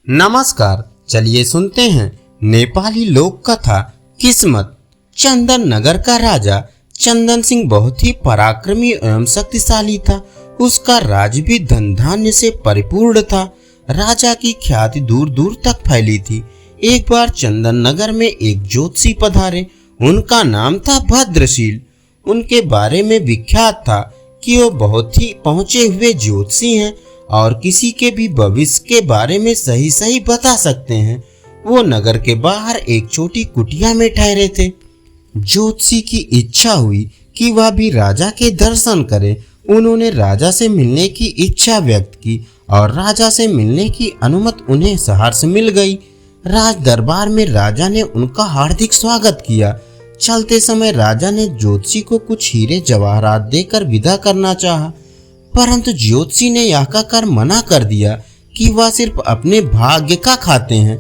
नमस्कार, चलिए सुनते हैं नेपाली लोक कथा किस्मत। चंदन नगर का राजा चंदन सिंह बहुत ही पराक्रमी एवं शक्तिशाली था। उसका राज भी धन धान्य से परिपूर्ण था। राजा की ख्याति दूर दूर तक फैली थी। एक बार चंदन नगर में एक ज्योतिषी पधारे। उनका नाम था भद्रशील। उनके बारे में विख्यात था कि वो बहुत ही पहुंचे हुए ज्योतिषी हैं और किसी के भी भविष्य के बारे में सही सही बता सकते हैं। वो नगर के बाहर एक छोटी कुटिया में ठहरे थे। ज्योतिषी की इच्छा हुई कि वह भी राजा के दर्शन करे। उन्होंने राजा से मिलने की इच्छा व्यक्त की और राजा से मिलने की अनुमति उन्हें सहर्ष मिल गई। राज दरबार में राजा ने उनका हार्दिक स्वागत किया। चलते समय राजा ने ज्योतिषी को कुछ हीरे जवाहरात देकर विदा करना चाहा, परंतु ज्योतिषी ने यह कहकर मना कर दिया कि वह सिर्फ अपने भाग्य का खाते हैं।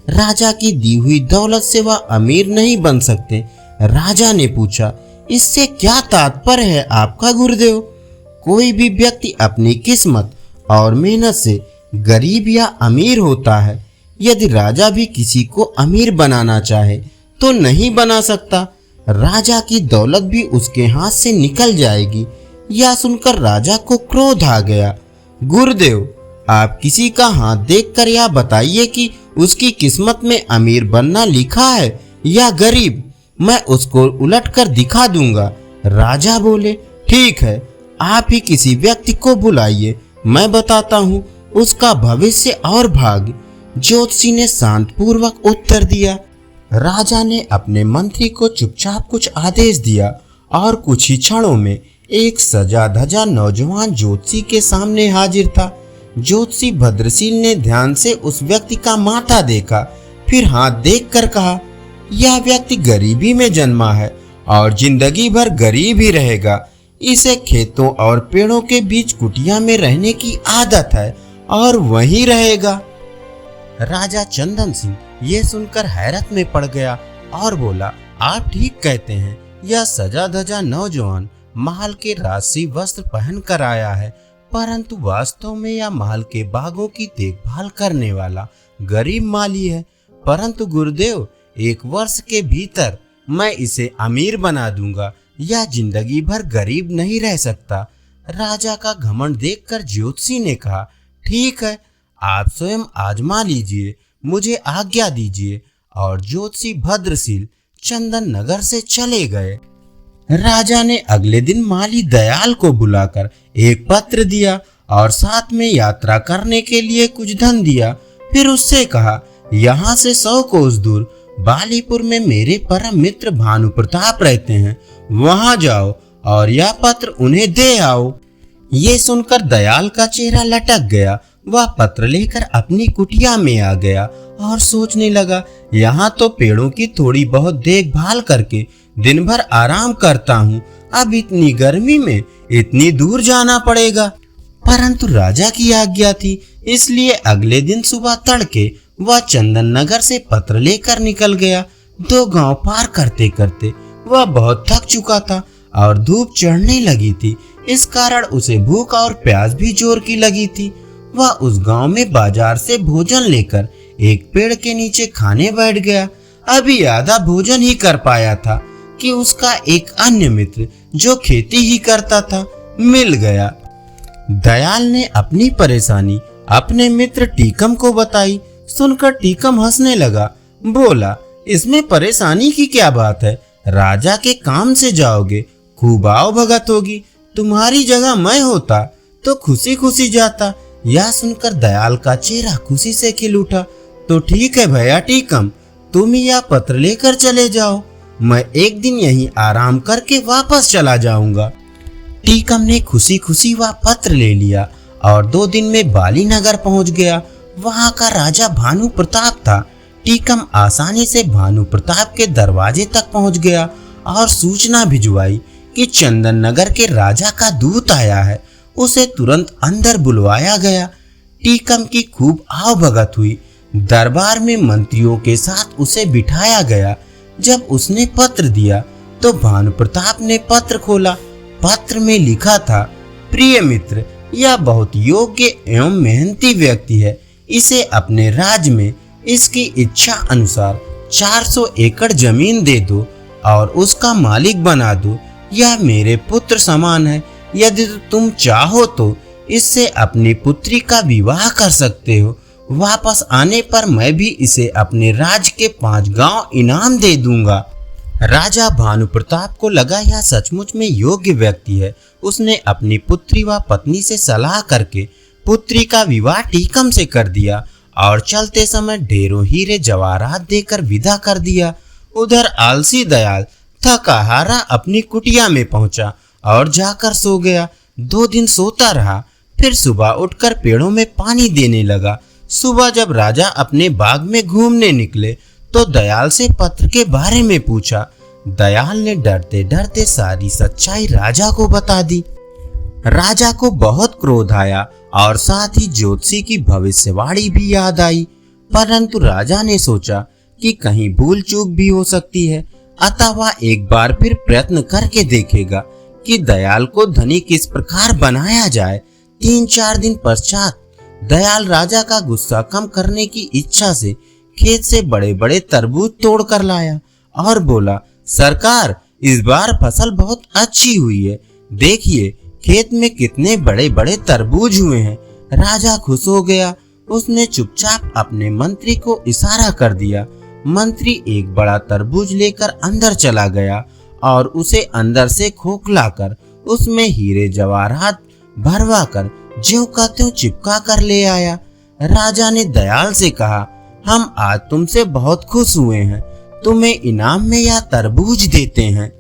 राजा की दी हुई दौलत से वह अमीर नहीं बन सकते। राजा ने पूछा, इससे क्या तात्पर्य है आपका गुरुदेव? कोई भी व्यक्ति अपनी किस्मत और मेहनत से गरीब या अमीर होता है। यदि राजा भी किसी को अमीर बनाना चाहे तो नहीं बना सकता। राजा की दौलत भी उसके हाथ से निकल जाएगी। यह सुनकर राजा को क्रोध आ गया। गुरुदेव, आप किसी का हाथ देखकर यह बताइए कि उसकी किस्मत में अमीर बनना लिखा है या गरीब। मैं उसको उलट कर दिखा दूंगा। राजा बोले, ठीक है, आप ही किसी व्यक्ति को बुलाइए, मैं बताता हूँ उसका भविष्य और भाग्य। ज्योतिषी ने शांतपूर्वक उत्तर दिया। राजा ने अपने मंत्री को चुपचाप कुछ आदेश दिया और कुछ ही क्षणों में एक सजा धजा नौजवान ज्योतिषी के सामने हाजिर था। ज्योतिषी भद्रशील ने ध्यान से उस व्यक्ति का माथा देखा, फिर हाथ देखकर कहा, यह व्यक्ति गरीबी में जन्मा है और जिंदगी भर गरीब ही रहेगा। इसे खेतों और पेड़ों के बीच कुटिया में रहने की आदत है और वहीं रहेगा। राजा चंदन सिंह ये सुनकर हैरत में पड़ गया और बोला, आप ठीक कहते हैं। यह सजा धजा नौजवान महल के राजसी वस्त्र पहन कर आया है, परंतु वास्तव में यह महल के बागों की देखभाल करने वाला गरीब माली है। परंतु गुरुदेव, 1 वर्ष के भीतर मैं इसे अमीर बना दूंगा। यह जिंदगी भर गरीब नहीं रह सकता। राजा का घमंड देखकर ज्योतिषी ने कहा, ठीक है, आप स्वयं आजमा लीजिए, मुझे आज्ञा दीजिए। और ज्योतिषी भद्रशील चंदन नगर से चले गए। राजा ने अगले दिन माली दयाल को बुलाकर एक पत्र दिया और साथ में यात्रा करने के लिए कुछ धन दिया। फिर उससे कहा, यहाँ से 100 कोस दूर बालीपुर में मेरे परम मित्र भानु प्रताप रहते हैं, वहां जाओ और यह पत्र उन्हें दे आओ। ये सुनकर दयाल का चेहरा लटक गया। वह पत्र लेकर अपनी कुटिया में आ गया और सोचने लगा, यहाँ तो पेड़ों की थोड़ी बहुत देखभाल करके दिन भर आराम करता हूँ, अब इतनी गर्मी में इतनी दूर जाना पड़ेगा। परंतु राजा की आज्ञा थी, इसलिए अगले दिन सुबह तड़के वह चंदन नगर से पत्र लेकर निकल गया। 2 गांव पार करते करते वह बहुत थक चुका था और धूप चढ़ने लगी थी। इस कारण उसे भूख और प्यास भी जोर की लगी थी। वह उस गांव में बाजार से भोजन लेकर एक पेड़ के नीचे खाने बैठ गया। अभी आधा भोजन ही कर पाया था कि उसका एक अन्य मित्र जो खेती ही करता था मिल गया। दयाल ने अपनी परेशानी अपने मित्र टीकम को बताई। सुनकर टीकम हंसने लगा, बोला, इसमें परेशानी की क्या बात है? राजा के काम से जाओगे, खूब आओ भगत होगी। तुम्हारी जगह मैं होता तो खुशी खुशी जाता। यह सुनकर दयाल का चेहरा खुशी से खिल उठा। तो ठीक है भैया टीकम, तुम ही यह पत्र लेकर चले जाओ, मैं एक दिन यहीं आराम करके वापस चला जाऊंगा। टीकम ने खुशी खुशी वह पत्र ले लिया और 2 दिन में बाली नगर पहुंच गया। वहां का राजा भानु प्रताप था। टीकम आसानी से भानु प्रताप के दरवाजे तक पहुंच गया और सूचना भिजवाई कि चंदन नगर के राजा का दूत आया है। उसे तुरंत अंदर बुलवाया गया। टीकम की खूब आवभगत हुई। दरबार में मंत्रियों के साथ उसे बिठाया गया। जब उसने पत्र दिया तो भानु प्रताप ने पत्र खोला। पत्र में लिखा था, प्रिय मित्र, यह बहुत योग्य एवं मेहनती व्यक्ति है। इसे अपने राज्य में इसकी इच्छा अनुसार 400 एकड़ जमीन दे दो और उसका मालिक बना दो। यह मेरे पुत्र समान है। यदि तुम चाहो तो इससे अपनी पुत्री का विवाह कर सकते हो। वापस आने पर मैं भी इसे अपने राज्य के 5 गांव इनाम दे दूंगा। राजा भानु प्रताप को लगा यह सचमुच में योग्य व्यक्ति है। उसने अपनी पुत्री व पत्नी से सलाह करके पुत्री का विवाह टीकम से कर दिया और चलते समय ढेरों हीरे जवाहरात देकर विदा कर दिया। उधर आलसी दयाल थका हारा अपनी कुटिया में पहुंचा और जाकर सो गया। 2 दिन सोता रहा, फिर सुबह उठकर पेड़ों में पानी देने लगा। सुबह जब राजा अपने बाग में घूमने निकले तो दयाल से पत्र के बारे में पूछा। दयाल ने डरते डरते सारी सच्चाई राजा को बता दी। राजा को बहुत क्रोध आया और साथ ही ज्योतिषी की भविष्यवाणी भी याद आई, परंतु राजा ने सोचा कि कहीं भूल चूक भी हो सकती है, अतः वह एक बार फिर प्रयत्न करके देखेगा कि दयाल को धनी किस प्रकार बनाया जाए। 3-4 दिन पश्चात दयाल राजा का गुस्सा कम करने की इच्छा से खेत से बड़े बड़े तरबूज तोड़ कर लाया और बोला, सरकार, इस बार फसल बहुत अच्छी हुई है। देखिए खेत में कितने बड़े बड़े तरबूज हुए हैं। राजा खुश हो गया। उसने चुपचाप अपने मंत्री को इशारा कर दिया। मंत्री एक बड़ा तरबूज लेकर अंदर चला गया और उसे अंदर से खोखलाकर उसमें हीरे जवाहरात भरवा कर ज्यों का त्यों चिपका कर ले आया। राजा ने दयाल से कहा, हम आज तुमसे बहुत खुश हुए हैं, तुम्हें इनाम में यह तरबूज देते हैं।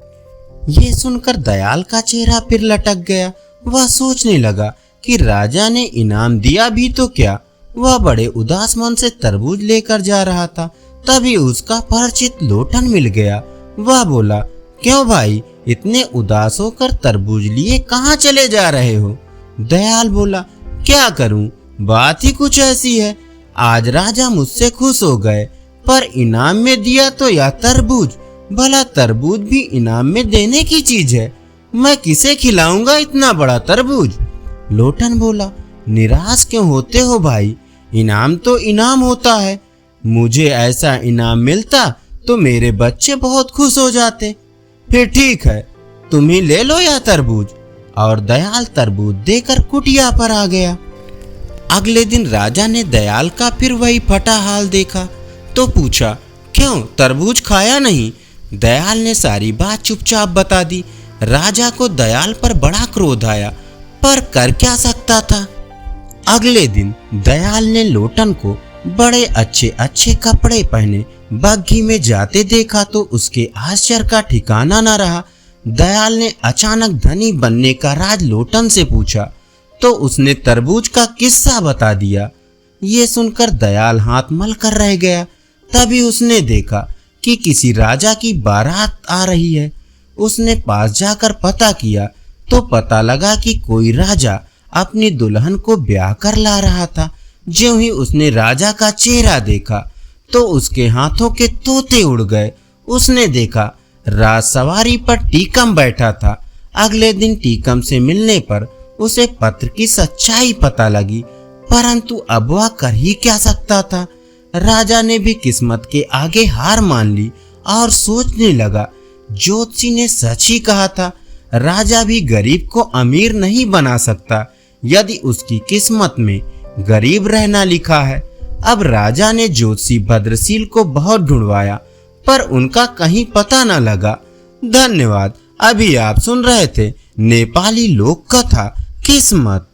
ये सुनकर दयाल का चेहरा फिर लटक गया। वह सोचने लगा कि राजा ने इनाम दिया भी तो क्या। वह बड़े उदास मन से तरबूज लेकर जा रहा था, तभी उसका परिचित लोटन मिल गया। वह बोला, क्यों भाई, इतने उदास होकर तरबूज लिए कहाँ चले जा रहे हो? दयाल बोला, क्या करूं, बात ही कुछ ऐसी है। आज राजा मुझसे खुश हो गए, पर इनाम में दिया तो यह तरबूज। भला तरबूज भी इनाम में देने की चीज है, मैं किसे खिलाऊंगा इतना बड़ा तरबूज? लोटन बोला, निराश क्यों होते हो भाई, इनाम तो इनाम होता है। मुझे ऐसा इनाम मिलता तो मेरे बच्चे बहुत खुश हो जाते। फिर ठीक है, तुम ही ले लो यह तरबूज। और दयाल तरबूज देकर कुटिया पर आ गया। अगले दिन राजा ने दयाल का फिर वही फटा हाल देखा तो पूछा, क्यों तरबूज खाया नहीं? दयाल ने सारी बात चुपचाप बता दी। राजा को दयाल पर बड़ा क्रोध आया, पर कर क्या सकता था। अगले दिन दयाल ने लोटन को बड़े अच्छे अच्छे कपड़े पहने बग्घी में जाते देखा तो उसके आश्चर्य का ठिकाना न रहा। दयाल ने अचानक धनी बनने का राज लोटन से पूछा तो उसने तरबूज का किस्सा बता दिया। ये सुनकर दयाल हाथ मल कर रह गया। तभी उसने देखा कि किसी राजा की बारात आ रही है। उसने पास जाकर पता किया तो पता लगा कि कोई राजा अपनी दुल्हन को ब्याह कर ला रहा था। ज्यों ही उसने राजा का चेहरा देखा तो उसके हाथों के तोते उड़ गए। उसने देखा राजसवारी पर टीकम बैठा था। अगले दिन टीकम से मिलने पर उसे पत्र की सच्चाई पता लगी, परंतु अब वह कर ही क्या सकता था। राजा ने भी किस्मत के आगे हार मान ली और सोचने लगा, ज्योतिषी ने सच ही कहा था, राजा भी गरीब को अमीर नहीं बना सकता यदि उसकी किस्मत में गरीब रहना लिखा है। अब राजा ने ज्योतिषी भद्रशील को बहुत ढूंढवाया, पर उनका कहीं पता न लगा। धन्यवाद। अभी आप सुन रहे थे नेपाली लोक कथा किस्मत।